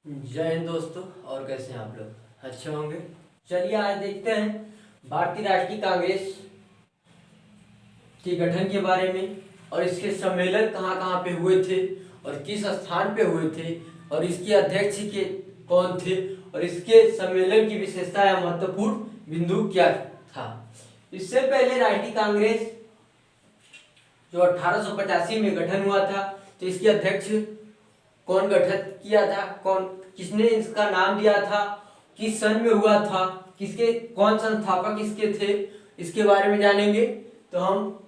जय हिंद दोस्तों। और कैसे हैं आप लोग? अच्छे होंगे। चलिए आज देखते हैं भारतीय राष्ट्रीय कांग्रेस के गठन के बारे में और इसके सम्मेलन कहाँ कहाँ पे हुए थे और किस स्थान पे हुए थे और इसके अध्यक्ष के कौन थे और इसके सम्मेलन की विशेषता या महत्वपूर्ण बिंदु क्या था। इससे पहले राष्ट्रीय कांग्रेस जो 1885 में गठन हुआ था, तो इसके अध्यक्ष कौन गठित किया था, किसने इसका नाम दिया था, किस सन में हुआ था, कौन संस्थापक इसके थे, इसके बारे में जानेंगे। तो हम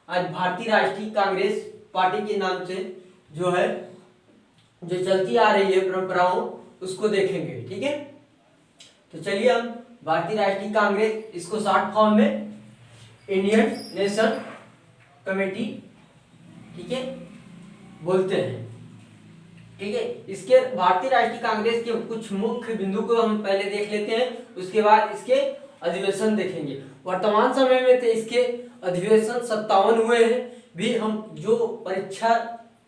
आज भारतीय राष्ट्रीय कांग्रेस पार्टी के नाम से जो चलती आ रही है परंपराओं, उसको देखेंगे। ठीक है, तो चलिए हम भारतीय राष्ट्रीय कांग्रेस, इसको शॉर्ट फॉर्म में इंडियन नेशनल कमेटी, ठीक है, बोलते हैं। ठीक है, इसके भारतीय राष्ट्रीय कांग्रेस के कुछ मुख्य बिंदु को हम पहले देख लेते हैं, उसके बाद इसके अधिवेशन देखेंगे। वर्तमान समय में तो इसके अधिवेशन 57 हुए हैं। भी हम जो परीक्षा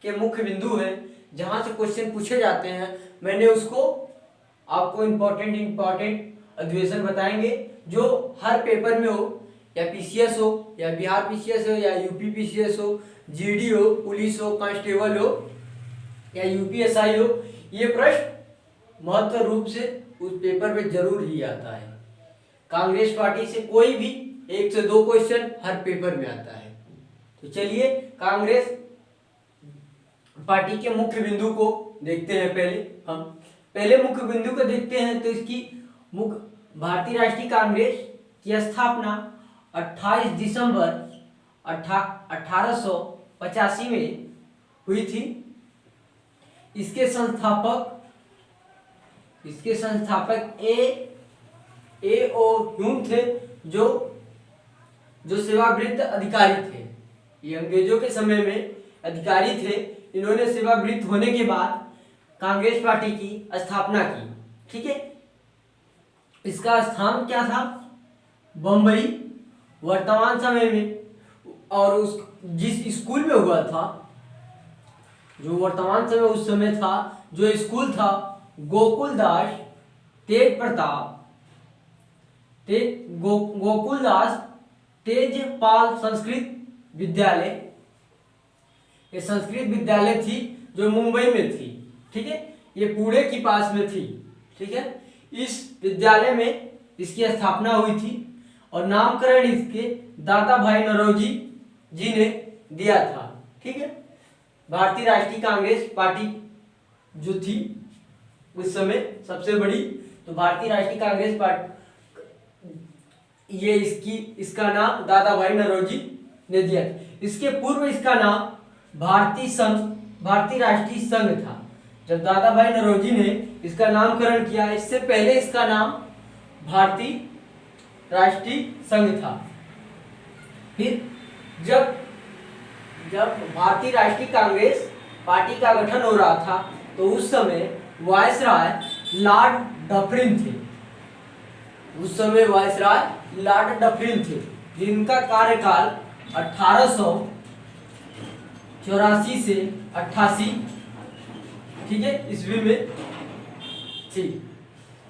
के मुख्य बिंदु हैं, जहां से क्वेश्चन पूछे जाते हैं, मैंने उसको आपको इम्पोर्टेंट अधिवेशन बताएंगे जो हर पेपर में हो, या पीसीएस हो, या बिहार पीसीएस हो, या यूपी पीसीएस हो, जीडी हो, पुलिस हो, कांस्टेबल हो, या यूपीएसआई हो। ये प्रश्न महत्व रूप से उस पेपर में जरूर ही आता है। कांग्रेस पार्टी से कोई भी 1 से 2 क्वेश्चन हर पेपर में आता है। तो चलिए कांग्रेस पार्टी के मुख्य बिंदु को देखते हैं। पहले मुख्य बिंदु को देखते हैं। तो इसकी भारतीय राष्ट्रीय कांग्रेस की स्थापना 28 दिसंबर 1885 में हुई थी। इसके संस्थापक ए ओ ह्यूम थे, जो सेवावृत्त अधिकारी थे। ये अंग्रेजों के समय में अधिकारी थे। इन्होंने सेवावृत्त होने के बाद कांग्रेस पार्टी की स्थापना की। ठीक है, इसका स्थान क्या था? बम्बई। वर्तमान समय में और जिस स्कूल में हुआ था, जो वर्तमान समय उस समय था, जो स्कूल था, गोकुलदास तेजपाल संस्कृत विद्यालय। ये संस्कृत विद्यालय थी जो मुंबई में थी। ठीक है, ये पुणे के पास में थी। ठीक है, इस विद्यालय में इसकी स्थापना हुई थी और नामकरण इसके दादा भाई नौरोजी जी ने दिया था। ठीक है, भारतीय राष्ट्रीय कांग्रेस पार्टी जो थी उस समय सबसे बड़ी, तो भारतीय राष्ट्रीय कांग्रेस पार्टी, ये इसका नाम दादा भाई नौरोजी ने दिया। इसके पूर्व इसका नाम भारतीय राष्ट्रीय संघ था। जब दादा भाई नौरोजी ने इसका नामकरण किया, इससे पहले इसका नाम भारतीय राष्ट्रीय संघ था। फिर जब भारतीय राष्ट्रीय कांग्रेस पार्टी का गठन हो रहा था, तो उस समय वायसराय लॉर्ड डफरिन थे। जिनका कार्यकाल 1884 से 88, ठीक है, ईस्वी में थी।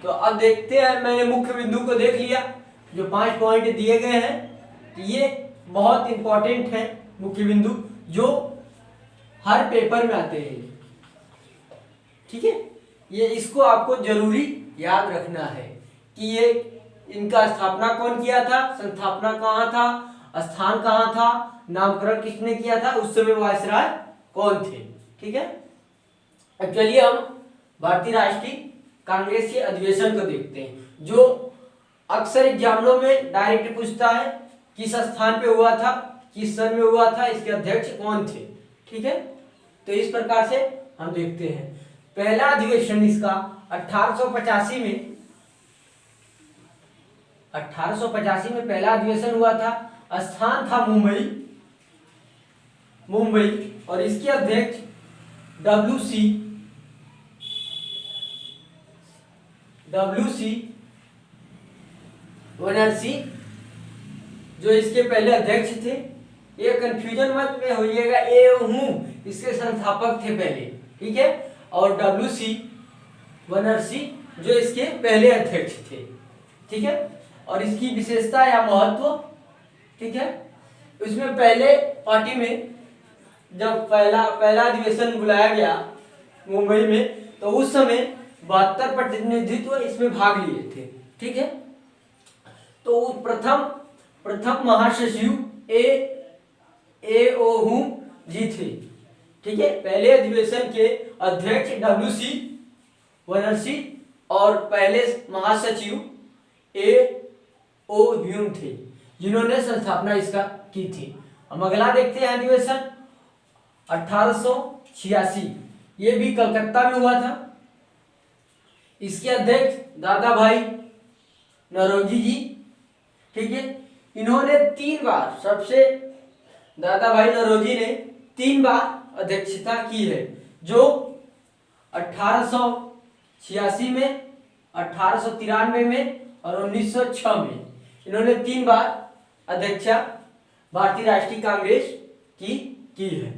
तो अब देखते हैं, मैंने मुख्य बिंदु को देख लिया, जो 5 पॉइंट दिए गए हैं। तो ये बहुत इंपॉर्टेंट है मुख्य बिंदु, जो हर पेपर में आते हैं। ठीक है, ये इसको आपको जरूरी याद रखना है कि ये इनका स्थापना कौन किया था, संस्थापना कहाँ था, स्थान कहाँ था, नामकरण किसने किया था, उस समय वायसराय कौन थे। ठीक है, अब चलिए हम भारतीय राष्ट्रीय कांग्रेस के अधिवेशन को देखते हैं, जो अक्सर एग्जामों में डायरेक्ट पूछता है किस स्थान पे हुआ था, किस सन में हुआ था, इसके अध्यक्ष कौन थे। ठीक है, तो इस प्रकार से हम देखते हैं। पहला अधिवेशन इसका 1885 में पहला अधिवेशन हुआ था। स्थान था मुंबई और इसके अध्यक्ष WC बनर्जी, जो इसके पहले अध्यक्ष थे। ये कंफ्यूजन मत में होइएगा, ए हूँ इसके संस्थापक थे पहले। ठीक है, और WC बनरसी जो इसके पहले अध्यक्ष थे, ठीक है। और इसकी विशेषता या महत्व, ठीक है, उसमें पहले पार्टी में जब पहला अधिवेशन बुलाया गया मुंबई में, तो उस समय 72 प्रतिनिधित्व इसमें भाग लिए थे, ठीक है। तो प्रथम महासचिव ए ओ हूं जी थे, ठीक है। पहले अधिवेशन के अध्यक्ष WC बनरसी और पहले महासचिव A.O. ह्यूम थे, जिन्होंने संस्थापना इसका की थी। हम अगला देखते हैं अधिवेशन 1886, ये भी कलकत्ता में हुआ था। इसके अध्यक्ष दादा भाई नौरोजी जी, ठीक है। इन्होंने 3 बार, दादा भाई नौरोजी ने 3 बार अध्यक्षता की है, जो 1886 में, 1893 में और 1906 में इन्होंने 3 बार अध्यक्षा भारतीय राष्ट्रीय कांग्रेस की है,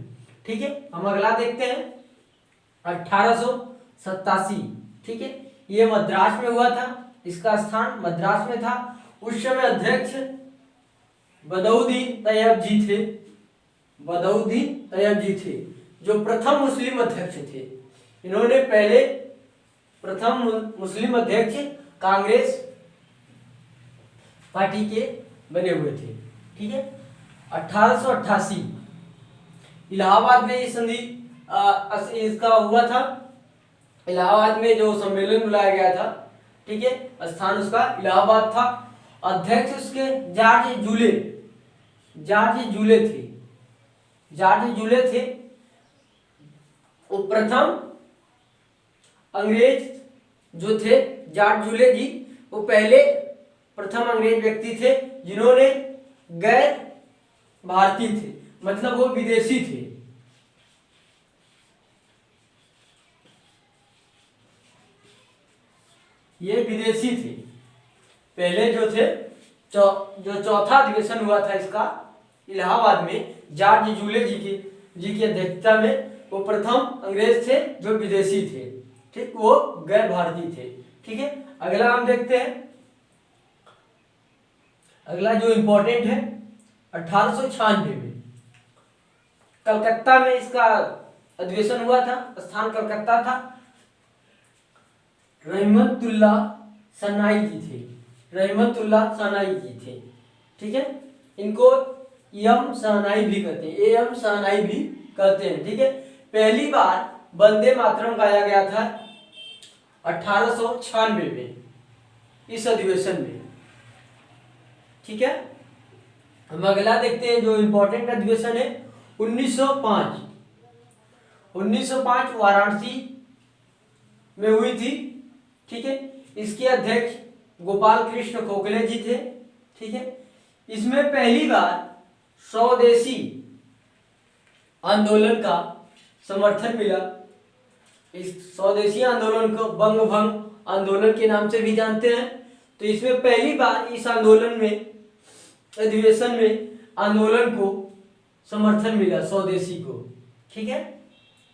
ठीक है। हम अगला देखते हैं 1887, ठीक है। ये मद्रास में हुआ था, इसका स्थान मद्रास में था। उस समय अध्यक्ष बदउद्दीन तैयब जी थे, जो प्रथम मुस्लिम अध्यक्ष थे। इन्होंने पहले प्रथम मुस्लिम अध्यक्ष कांग्रेस पार्टी के बने हुए थे, ठीक है। 1888 इलाहाबाद में ये संधि इसका हुआ था। इलाहाबाद में जो सम्मेलन बुलाया गया था, ठीक है, स्थान उसका इलाहाबाद था। अध्यक्ष उसके जॉर्ज जूले थे। वो प्रथम अंग्रेज जो थे जॉर्ज जूले जी, वो पहले प्रथम अंग्रेज व्यक्ति थे जिन्होंने गैर भारतीय थे, मतलब वो विदेशी थे। ये विदेशी थे पहले जो थे। जो चौथा अधिवेशन हुआ था इसका इलाहाबाद में जॉर्ज जूले जी की अध्यक्षता में, वो प्रथम अंग्रेज थे जो विदेशी थे, ठीक, वो गैर भारतीय थे, ठीक है। अगला हम देखते हैं, अगला जो इंपॉर्टेंट है 1896 में कलकत्ता में इसका अधिवेशन हुआ था। स्थान कलकत्ता था। रहमतुल्ला सनाई जी थे, ठीक है। इनको एम सनाई भी कहते हैं, ठीक है। पहली बार वंदे मातरम गाया गया था 1896 में, इस अधिवेशन में, ठीक है। हम अगला देखते हैं जो इंपॉर्टेंट अधिवेशन है 1905 वाराणसी में हुई थी, ठीक है। इसके अध्यक्ष गोपाल कृष्ण खोखले जी थे, ठीक है। इसमें पहली बार स्वदेशी आंदोलन का समर्थन मिला। इस स्वदेशी आंदोलन को बंग भंग आंदोलन के नाम से भी जानते हैं। तो इसमें पहली बार इस आंदोलन में, अधिवेशन में आंदोलन को समर्थन मिला, स्वदेशी को, ठीक है,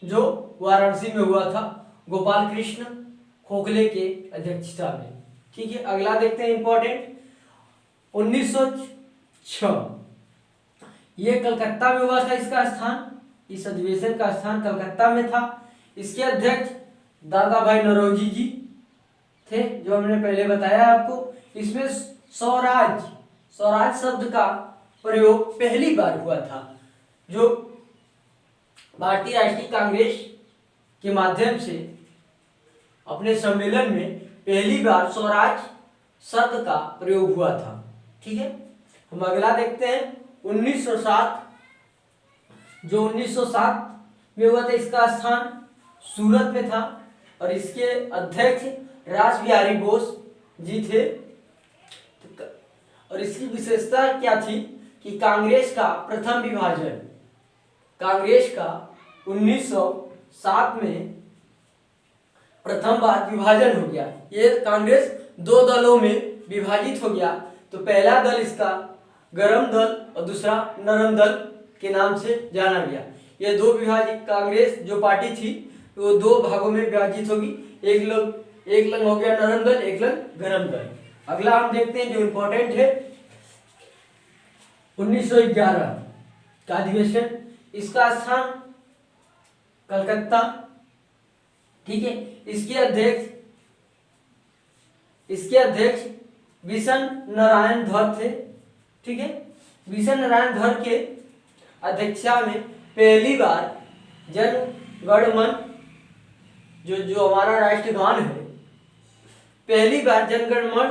जो वाराणसी में हुआ था गोपाल कृष्ण खोखले के अध्यक्षता में, ठीक है। अगला देखते हैं इंपॉर्टेंट 1906, ये कलकत्ता में हुआ था। इसका स्थान, इस अधिवेशन का स्थान कलकत्ता में था। इसके अध्यक्ष दादा भाई नौरोजी जी थे, जो हमने पहले बताया आपको। इसमें स्वराज शब्द का प्रयोग पहली बार हुआ था, जो भारतीय राष्ट्रीय कांग्रेस के माध्यम से अपने सम्मेलन में पहली बार स्वराज शब्द का प्रयोग हुआ था, ठीक है। हम अगला देखते हैं 1907, जो 1907 में हुआ था। इसका स्थान सूरत में था और इसके अध्यक्ष रास बिहारी बोस जी थे। और इसकी विशेषता क्या थी कि कांग्रेस का प्रथम विभाजन, कांग्रेस का 1907 में प्रथम बार विभाजन हो गया। ये कांग्रेस 2 दलों में विभाजित हो गया। तो पहला दल इसका गरम दल और दूसरा नरम दल के नाम से जाना गया। ये 2 विभाजित कांग्रेस जो पार्टी थी वो दो भागों में विभाजित होगी। एक लंग हो गया नरम दल, एक लंग गरम दल। अगला हम देखते हैं जो इम्पोर्टेंट है 1911 का अधिवेशन, इसका स्थान कलकत्ता, ठीक है। इसके अध्यक्ष बिशन नारायण धर थे, ठीक है। बिशन नारायण धर के अध्यक्षता में पहली बार जन गण मन जो हमारा राष्ट्रगान है, पहली बार जनगण मन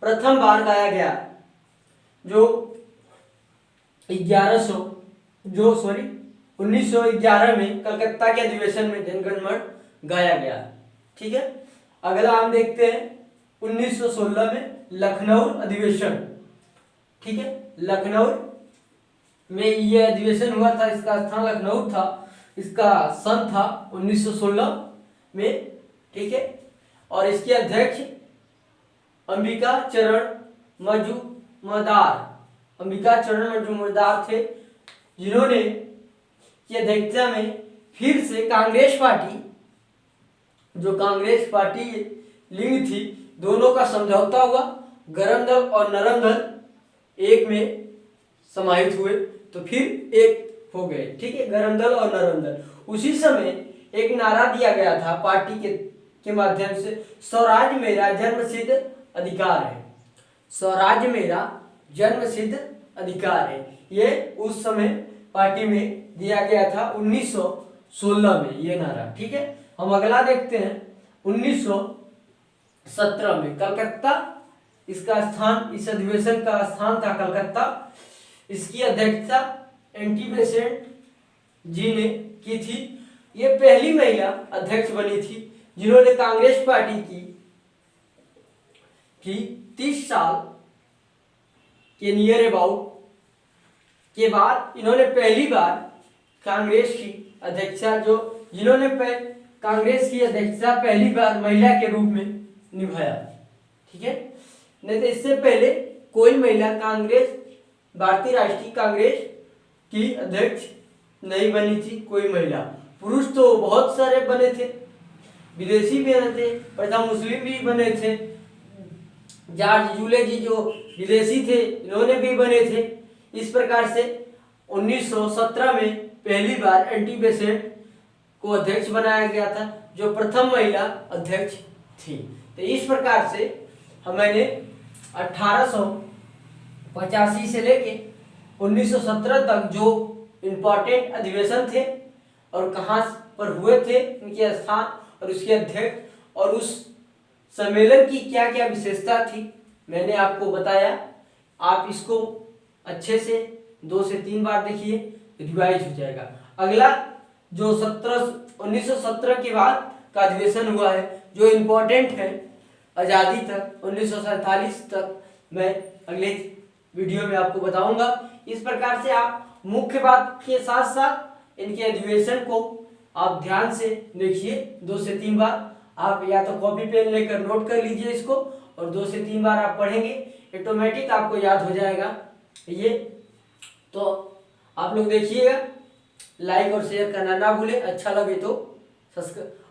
प्रथम बार गाया गया, जो 1911 में कलकत्ता के अधिवेशन में जनगण मन गाया गया, ठीक है। अगला हम देखते हैं 1916 में लखनऊ अधिवेशन, ठीक है। लखनऊ में यह अधिवेशन हुआ था, इसका स्थान लखनऊ था, इसका सन था 1916 में, ठीक है। और इसके अध्यक्ष अंबिका चरण मजूमदार थे, जिन्होंने की अध्यक्षता में फिर से कांग्रेस पार्टी लिंग थी, दोनों का समझौता हुआ, गरम दल और नरम दल एक में समाहित हुए तो फिर एक हो गए, ठीक है, गरम दल और नरम दल। उसी समय एक नारा दिया गया था पार्टी के माध्यम से, स्वराज मेरा जन्मसिद्ध अधिकार है, स्वराज मेरा जन्मसिद्ध अधिकार है। ये उस समय पार्टी में दिया गया था 1916 में ये नारा, ठीक है। हम अगला देखते हैं 1917 में कलकत्ता, इसका स्थान, इस अधिवेशन का स्थान था कलकत्ता। इसकी अध्यक्षता एंटी बेसेंट जी ने की थी। ये पहली महिला अध्यक्ष बनी थी जिन्होंने कांग्रेस पार्टी की 30 साल के नियर अबाउट के बाद इन्होंने पहली बार कांग्रेस की अध्यक्षता, कांग्रेस की अध्यक्षता पहली बार महिला के रूप में निभाया, ठीक है। नहीं तो इससे पहले कोई महिला भारतीय राष्ट्रीय कांग्रेस की अध्यक्ष नहीं बनी थी, कोई महिला। पुरुष तो बहुत सारे बने थे, विदेशी भी बने थे, प्रथम मुस्लिम भी बने थे, जॉर्ज जूले जी जो विदेशी थे इन्होंने भी बने थे। इस प्रकार से 1917 में पहली बार एंटी बेसेंट को अध्यक्ष बनाया गया था, जो प्रथम महिला अध्यक्ष थी। तो इस प्रकार से मैंने 1885 से लेके 1917 तक जो इम्पोर्टेंट अधिवेशन थे और कहाँ पर हुए थे, उनके स्थान और उसके अध्यक्ष और उस सम्मेलन की क्या क्या विशेषता थी, मैंने आपको बताया। आप इसको अच्छे से 2 से 3 बार देखिए, रिवाइज हो जाएगा। अगला जो 1917 के बाद का अधिवेशन हुआ है, जो इम्पोर्टेंट है आज़ादी तक 1947 तक, मैं अगले वीडियो में आपको बताऊंगा। इस प्रकार से आप मुख्य बात के साथ साथ इनके अधिवेशन को आप ध्यान से देखिए 2 से 3 बार। आप या तो कॉपी पेन लेकर नोट कर लीजिए इसको, और 2 से 3 बार आप पढ़ेंगे, ऑटोमेटिक आपको याद हो जाएगा ये। तो आप लोग देखिएगा, लाइक और शेयर करना ना भूलें, अच्छा लगे तो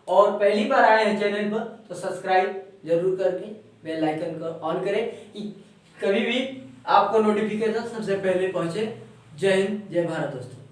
और पहली बार आए हैं चैनल पर तो सब्सक्राइब जरूर करके बेल आइकन को ऑन करें कि कभी भी आपको नोटिफिकेशन सबसे पहले पहुंचे। जय हिंद, जय भारत दोस्तों।